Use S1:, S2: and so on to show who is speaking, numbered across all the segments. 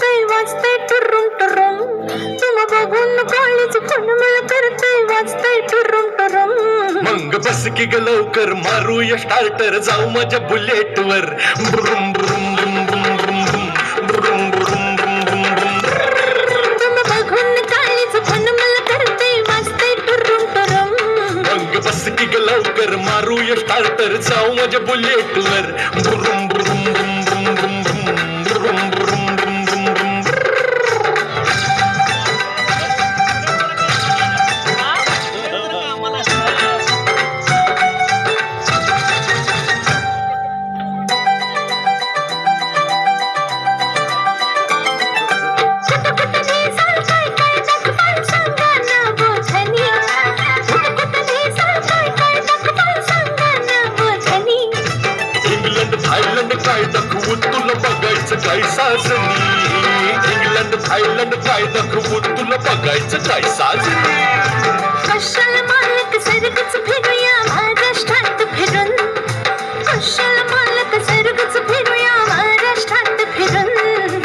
S1: करतय वाजतय टुरुम टुरुम तुला बघून कॉलेज पण मला करतय वाजतय टुरुम टुरुम
S2: मग बस की ग लवकर मारूया स्टार्टर जाऊ माझ्या बुलेट वर बुरुम बुरुम बुरुम बुरुम बुरुम बुरुम बुरुम बुरुम बुरुम
S1: तुला बघून कॉलेज पण मला करतय वाजतय टुरुम टुरुम
S2: मग बस की ग लवकर मारूया स्टार्टर जाऊ माझ्या बुलेट वर बुरुम बुरुम बुरुम बुरुम बुरुम बुरुम बुरुम बुरुम बुरुम थायलंड काय दाखवू तुला बघायचं काय साजनी इंग्लंड थायलंड काय दाखवू तुला बघायचं काय साजनी
S1: कशाला मालक सरगच फिरूया महाराष्ट्रात फिरून कशाला मालक सरगच फिरूया महाराष्ट्रात फिरून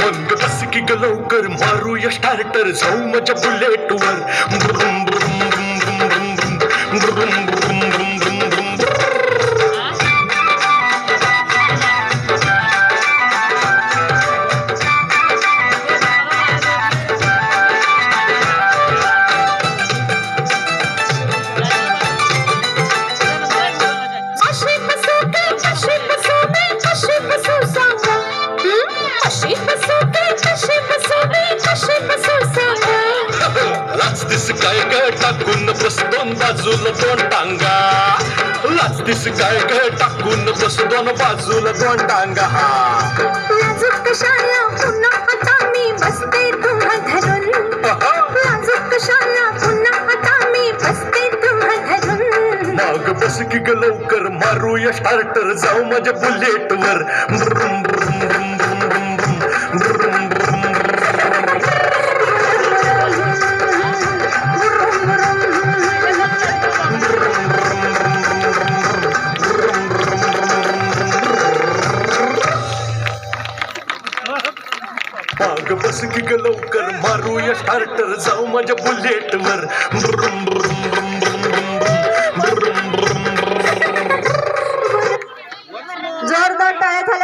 S2: मग बस की ग लवकर मारूया स्टार्टर जाऊ माझ्या बुलेट वर बुरुम बुरुम बुरुम बुरुम बुरुम बुरुम बुरुम बुरुम बुरुम बुरुम लाचतीस काय ग टाकून बस दोन बाजूला दोन टांगा लाचतीस काय ग टाकून बस दोन बाजूला दोन टांगा
S1: लाजूक कशाला पुन्हा आता मी बसते तुम्हा धरून लाजूक कशाला पुन्हा आता मी बसते तुम्हा धरून
S2: मग बस की ग लवकर मारूया स्टार्टर जाऊ माझ्या बुलेट वर बुरुम बुरुम बुरुम बुरुम बुरुम बुरुम बुरुम मग बस की ग लवकर मारूया स्टार्टर जाऊ माझ्या बुलेट वर बुरुम बुरुम बुरुम